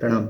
प्रणाम।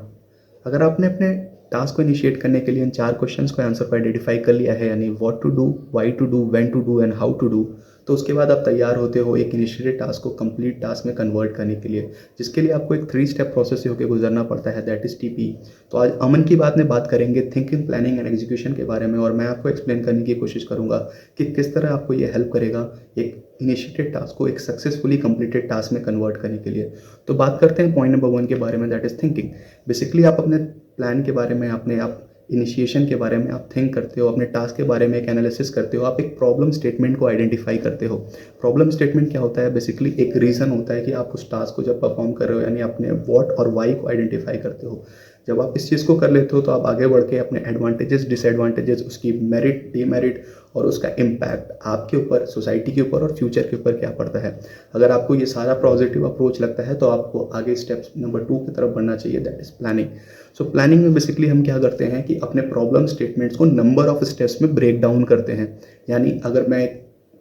अगर आपने अपने टास्क को इनिशिएट करने के लिए इन 4 क्वेश्चंस को आंसर को आइडेंटिफाई कर लिया है, यानी what to do, why to do, when to do and how to do, तो उसके बाद आप तैयार होते हो एक इनिशिएटेड टास्क को कंप्लीट टास्क में कन्वर्ट करने के लिए, जिसके लिए आपको एक 3 स्टेप प्रोसेस से होकर गुजरना पड़ता है, दैट इज़ टीपी। तो आज अमन की बात में बात करेंगे थिंकिंग, प्लानिंग एंड एग्जीक्यूशन के बारे में, और मैं आपको एक्सप्लेन करने की कोशिश करूंगा कि किस तरह आपको ये हेल्प करेगा एक इनिशिएटेड टास्क को एक सक्सेसफुली कंप्लीटेड टास्क में कन्वर्ट करने के लिए। तो बात करते हैं पॉइंट नंबर 1 के बारे में, दैट इज़ थिंकिंग। बेसिकली आप अपने प्लान के बारे में, अपने आप इनिशिएशन के बारे में आप थिंक करते हो, अपने टास्क के बारे में एक एनालिसिस करते हो, आप एक प्रॉब्लम स्टेटमेंट को आइडेंटिफाई करते हो। प्रॉब्लम स्टेटमेंट क्या होता है? बेसिकली एक रीज़न होता है कि आप उस टास्क को जब परफॉर्म कर रहे हो, यानी अपने व्हाट और वाई को आइडेंटिफाई करते हो। जब आप इस चीज़ को कर लेते हो तो आप आगे बढ़ के अपने एडवांटेजेस, डिसएडवांटेजेस, उसकी मेरिट, डीमेरिट और उसका इम्पैक्ट आपके ऊपर, सोसाइटी के ऊपर और फ्यूचर के ऊपर क्या पड़ता है। अगर आपको ये सारा पॉजिटिव अप्रोच लगता है तो आपको आगे स्टेप्स नंबर 2 की तरफ बढ़ना चाहिए, that is planning. So planning में बेसिकली हम क्या करते हैं कि अपने प्रॉब्लम स्टेटमेंट्स को नंबर ऑफ स्टेप्स में ब्रेक डाउन करते हैं। यानी अगर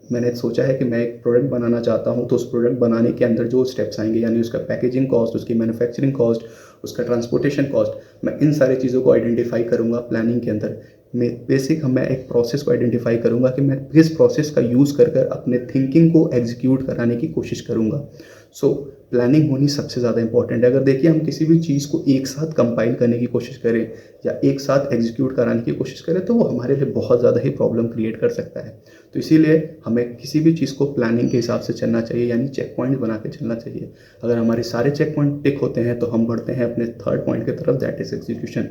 मैंने सोचा है कि मैं एक प्रोडक्ट बनाना चाहता हूँ, तो उस प्रोडक्ट बनाने के अंदर जो स्टेप्स आएंगे, यानी उसका पैकेजिंग कॉस्ट, उसकी मैन्युफैक्चरिंग कॉस्ट, उसका ट्रांसपोर्टेशन कॉस्ट, मैं इन सारी चीज़ों को आइडेंटिफाई करूँगा प्लानिंग के अंदर। मैं एक प्रोसेस को आइडेंटिफाई करूँगा कि मैं किस प्रोसेस का यूज़ कर अपने थिंकिंग को एग्जीक्यूट कराने की कोशिश करूँगा। सो प्लानिंग होनी सबसे ज़्यादा इंपॉर्टेंट है। अगर देखिए हम किसी भी चीज़ को एक साथ कंपाइल करने की कोशिश करें या एक साथ एग्जीक्यूट कराने की कोशिश करें, तो वो हमारे लिए बहुत ज़्यादा ही प्रॉब्लम क्रिएट कर सकता है। तो इसीलिए हमें किसी भी चीज़ को प्लानिंग के हिसाब से चलना चाहिए, यानी चेक पॉइंट बना के चलना चाहिए। अगर हमारे सारे चेक पॉइंट टिक होते हैं तो हम बढ़ते हैं अपने थर्ड पॉइंट की तरफ, दैट इज़ एग्जीक्यूशन।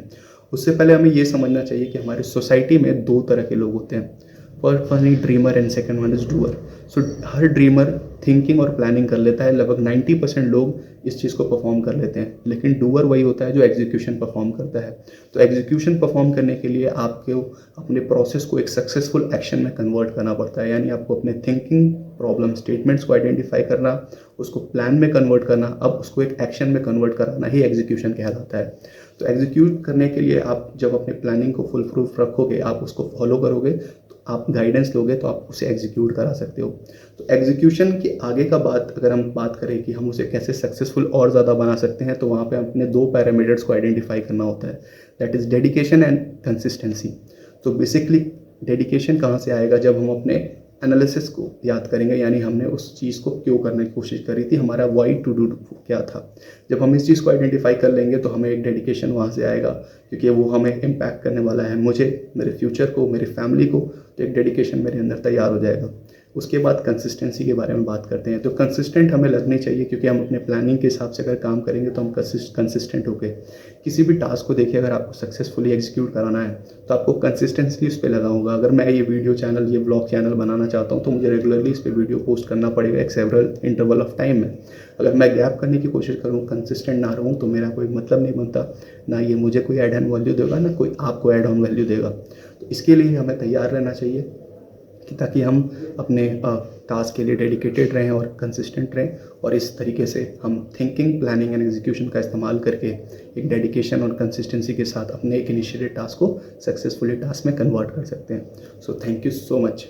उससे पहले हमें ये समझना चाहिए कि हमारी सोसाइटी में 2 तरह के लोग होते हैं। First one is dreamer and second one is doer. So her dreamer thinking और प्लानिंग कर लेता है, लगभग 90% लोग इस चीज़ को परफॉर्म कर लेते हैं, लेकिन डूअर वही होता है जो एग्जीक्यूशन परफॉर्म करता है। तो एग्जीक्यूशन परफॉर्म करने के लिए आपको अपने प्रोसेस को एक सक्सेसफुल एक्शन में कन्वर्ट करना पड़ता है, यानी आपको अपने थिंकिंग, प्रॉब्लम स्टेटमेंट्स को आइडेंटिफाई करना, उसको प्लान में कन्वर्ट करना, अब उसको एक एक्शन में कन्वर्ट कराना ही एग्जीक्यूशन कहलाता है। तो एग्जीक्यूट करने के लिए आप जब अपने प्लानिंग को फुल प्रूफ रखोगे, आप उसको फॉलो करोगे, आप गाइडेंस लोगे, तो आप उसे एग्जीक्यूट करा सकते हो। तो एग्जीक्यूशन की आगे का बात अगर हम बात करें कि हम उसे कैसे सक्सेसफुल और ज़्यादा बना सकते हैं, तो वहाँ पे अपने 2 पैरामीटर्स को आइडेंटिफाई करना होता है, that is dedication and consistency. तो बेसिकली डेडिकेशन कहाँ से आएगा? जब हम अपने एनालिसिस को याद करेंगे, यानी हमने उस चीज़ को क्यों करने की कोशिश करी थी, हमारा वाई टू डू क्या था। जब हम इस चीज़ को आइडेंटिफाई कर लेंगे तो हमें एक डेडिकेशन वहाँ से आएगा, क्योंकि वो हमें इम्पैक्ट करने वाला है, मुझे, मेरे फ्यूचर को, मेरी फैमिली को। तो एक डेडिकेशन मेरे अंदर तैयार हो जाएगा। उसके बाद कंसिस्टेंसी के बारे में बात करते हैं। तो कंसिस्टेंट हमें लगनी चाहिए, क्योंकि हम अपने प्लानिंग के हिसाब से अगर काम करेंगे तो हम कंसिस्टेंट होकर किसी भी टास्क को, देखिए अगर आपको सक्सेसफुली एग्जीक्यूट कराना है तो आपको कंसिस्टेंसली उस पर लगा होगा। अगर मैं ये वीडियो चैनल, ये ब्लॉग चैनल बनाना चाहता हूँ तो मुझे रेगुलरली इस पर वीडियो पोस्ट करना पड़ेगा एक सेवरल इंटरवल ऑफ टाइम में। अगर मैं गैप करने की कोशिश करूँ, कंसिस्टेंट ना रहूँ, तो मेरा कोई मतलब नहीं बनता, ना ये मुझे कोई ऐड ऑन वैल्यू देगा, ना कोई आपको ऐड ऑन वैल्यू देगा। तो इसके लिए हमें तैयार रहना चाहिए कि ताकि हम अपने टास्क के लिए डेडिकेटेड रहें और कंसिस्टेंट रहें, और इस तरीके से हम थिंकिंग, प्लानिंग एंड एग्जीक्यूशन का इस्तेमाल करके एक डेडिकेशन और कंसिस्टेंसी के साथ अपने एक इनिशिएटेड टास्क को सक्सेसफुली टास्क में कन्वर्ट कर सकते हैं। So thank you so much.